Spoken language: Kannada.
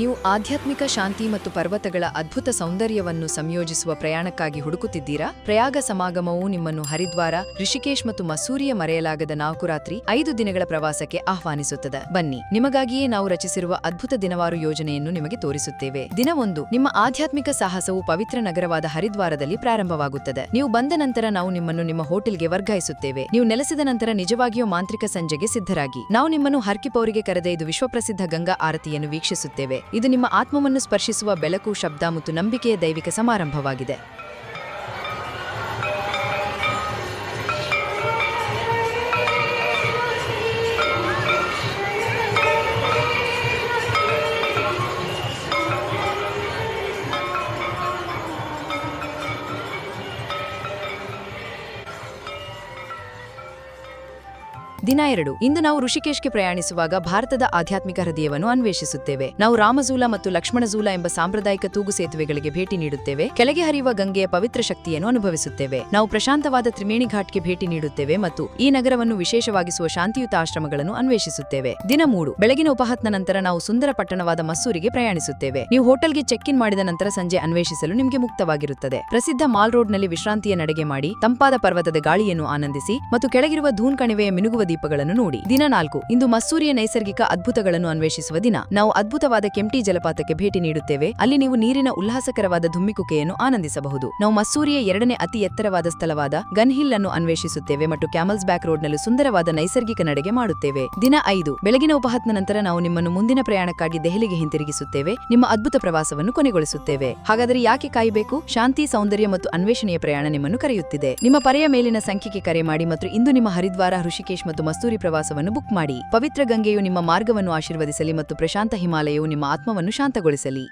ನೀವು ಆಧ್ಯಾತ್ಮಿಕ ಶಾಂತಿ ಮತ್ತು ಪರ್ವತಗಳ ಅದ್ಭುತ ಸೌಂದರ್ಯವನ್ನು ಸಂಯೋಜಿಸುವ ಪ್ರಯಾಣಕ್ಕಾಗಿ ಹುಡುಕುತ್ತಿದ್ದೀರಾ? ಪ್ರಯಾಗ ಸಮಾಗಮವು ನಿಮ್ಮನ್ನು ಹರಿದ್ವಾರ, ಋಷಿಕೇಶ್ ಮತ್ತು ಮಸೂರಿಯ ಮರೆಯಲಾಗದ 4 ರಾತ್ರಿ 5 ದಿನಗಳ ಪ್ರವಾಸಕ್ಕೆ ಆಹ್ವಾನಿಸುತ್ತದೆ. ಬನ್ನಿ, ನಿಮಗಾಗಿಯೇ ನಾವು ರಚಿಸಿರುವ ಅದ್ಭುತ ದಿನವಾರು ಯೋಜನೆಯನ್ನು ನಿಮಗೆ ತೋರಿಸುತ್ತೇವೆ. ದಿನ 1, ನಿಮ್ಮ ಆಧ್ಯಾತ್ಮಿಕ ಸಾಹಸವು ಪವಿತ್ರ ನಗರವಾದ ಹರಿದ್ವಾರದಲ್ಲಿ ಪ್ರಾರಂಭವಾಗುತ್ತದೆ. ನೀವು ಬಂದ ನಂತರ ನಾವು ನಿಮ್ಮನ್ನು ನಿಮ್ಮ ಹೋಟೆಲ್ಗೆ ವರ್ಗಾಯಿಸುತ್ತೇವೆ. ನೀವು ನೆಲೆಸಿದ ನಂತರ ನಿಜವಾಗಿಯೂ ಮಾಂತ್ರಿಕ ಸಂಜೆಗೆ ಸಿದ್ಧರಾಗಿ. ನಾವು ನಿಮ್ಮನ್ನು ಹರ್ಕಿಪೌರಿಗೆ ಕರೆದೊಯ್ದು ವಿಶ್ವಪ್ರಸಿದ್ಧ ಗಂಗಾ ಆರತಿಯನ್ನು ವೀಕ್ಷಿಸುತ್ತೇವೆ. ಇದು ನಿಮ್ಮ ಆತ್ಮವನ್ನು ಸ್ಪರ್ಶಿಸುವ ಬೆಳಕು, ಶಬ್ದ ಮತ್ತು ನಂಬಿಕೆಯ ದೈವಿಕ ಸಮಾರಂಭವಾಗಿದೆ. ದಿನ 2, ಇಂದು ನಾವು ಋಷಿಕೇಶ್ಗೆ ಪ್ರಯಾಣಿಸುವಾಗ ಭಾರತದ ಆಧ್ಯಾತ್ಮಿಕ ಹೃದಯವನ್ನು ಅನ್ವೇಷಿಸುತ್ತೇವೆ. ನಾವು ರಾಮಝೂಲ ಮತ್ತು ಲಕ್ಷ್ಮಣಝೂಲ ಎಂಬ ಸಾಂಪ್ರದಾಯಿಕ ತೂಗು ಸೇತುವೆಗಳಿಗೆ ಭೇಟಿ ನೀಡುತ್ತೇವೆ. ಕೆಳಗೆ ಹರಿಯುವ ಗಂಗೆಯ ಪವಿತ್ರ ಶಕ್ತಿಯನ್ನು ಅನುಭವಿಸುತ್ತೇವೆ. ನಾವು ಪ್ರಶಾಂತವಾದ ತ್ರಿವೇಣಿ ಘಾಟ್ಗೆ ಭೇಟಿ ನೀಡುತ್ತೇವೆ ಮತ್ತು ಈ ನಗರವನ್ನು ವಿಶೇಷವಾಗಿಸುವ ಶಾಂತಿಯುತ ಆಶ್ರಮಗಳನ್ನು ಅನ್ವೇಷಿಸುತ್ತೇವೆ. ದಿನ 3, ಬೆಳಗಿನ ಉಪಹಾರದ ನಂತರ ನಾವು ಸುಂದರ ಪಟ್ಟಣವಾದ ಮಸ್ಸೂರಿಗೆ ಪ್ರಯಾಣಿಸುತ್ತೇವೆ. ನೀವು ಹೋಟೆಲ್ಗೆ ಚೆಕ್ ಇನ್ ಮಾಡಿದ ನಂತರ ಸಂಜೆ ಅನ್ವೇಷಿಸಲು ನಿಮಗೆ ಮುಕ್ತವಾಗಿರುತ್ತದೆ. ಪ್ರಸಿದ್ಧ ಮಾಲ್ ರೋಡ್ನಲ್ಲಿ ವಿಶ್ರಾಂತಿಯ ನಡೆಗೆ ಮಾಡಿ, ತಂಪಾದ ಪರ್ವತದ ಗಾಳಿಯನ್ನು ಆನಂದಿಸಿ ಮತ್ತು ಕೆಳಗಿರುವ ಧೂನ್ ಕಣಿವೆಯ ಮಿನುಗುವ ದೀಪಗಳನ್ನು ನೋಡಿ. ದಿನ 4, ಇಂದು ಮಸ್ಸೂರಿಯ ನೈಸರ್ಗಿಕ ಅದ್ಭುತಗಳನ್ನು ಅನ್ವೇಷಿಸುವ ದಿನ. ನಾವು ಅದ್ಭುತವಾದ ಕೆಂಪ್ಟಿ ಜಲಪಾತಕ್ಕೆ ಭೇಟಿ ನೀಡುತ್ತೇವೆ. ಅಲ್ಲಿ ನೀವು ನೀರಿನ ಉಲ್ಲಾಸಕರವಾದ ಧುಮ್ಮಿಕುಕೆಯನ್ನು ಆನಂದಿಸಬಹುದು. ನಾವು ಮಸ್ಸೂರಿಯ 2ನೇ ಅತಿ ಎತ್ತರವಾದ ಸ್ಥಳವಾದ ಗನ್ ಹಿಲ್ ಅನ್ನು ಅನ್ವೇಷಿಸುತ್ತೇವೆ ಮತ್ತು ಕ್ಯಾಮಲ್ಸ್ ಬ್ಯಾಕ್ ರೋಡ್ನಲ್ಲಿ ಸುಂದರವಾದ ನೈಸರ್ಗಿಕ ನಡೆಗೆ ಮಾಡುತ್ತೇವೆ. ದಿನ 5, ಬೆಳಗಿನ ಉಪಹಾರದ ನಂತರ ನಾವು ನಿಮ್ಮನ್ನು ಮುಂದಿನ ಪ್ರಯಾಣಕ್ಕಾಗಿ ದೆಹಲಿಗೆ ಹಿಂತಿರುಗಿಸುತ್ತೇವೆ. ನಿಮ್ಮ ಅದ್ಭುತ ಪ್ರವಾಸವನ್ನು ಕೊನೆಗೊಳಿಸುತ್ತೇವೆ. ಹಾಗಾದರೆ ಯಾಕೆ ಕಾಯಬೇಕು? ಶಾಂತಿ, ಸೌಂದರ್ಯ ಮತ್ತು ಅನ್ವೇಷಣೆಯ ಪ್ರಯಾಣ ನಿಮ್ಮನ್ನು ಕರೆಯುತ್ತಿದೆ. ನಿಮ್ಮ ಪರೆಯ ಮೇಲಿನ ಸಂಖ್ಯೆಗೆ ಕರೆ ಮಾಡಿ ಮತ್ತು ಇಂದು ನಿಮ್ಮ ಹರಿದ್ವಾರ, ಋಷಿಕೇಶ್ ಮತ್ತು ಮಸ್ಸೂರಿ ಪ್ರವಾಸವನ್ನು ಬುಕ್ ಮಾಡಿ. ಪವಿತ್ರ ಗಂಗೆಯು ನಿಮ್ಮ ಮಾರ್ಗವನ್ನು ಆಶೀರ್ವದಿಸಲಿ ಮತ್ತು ಪ್ರಶಾಂತ ಹಿಮಾಲಯವು ನಿಮ್ಮ ಆತ್ಮವನ್ನು ಶಾಂತಗೊಳಿಸಲಿ.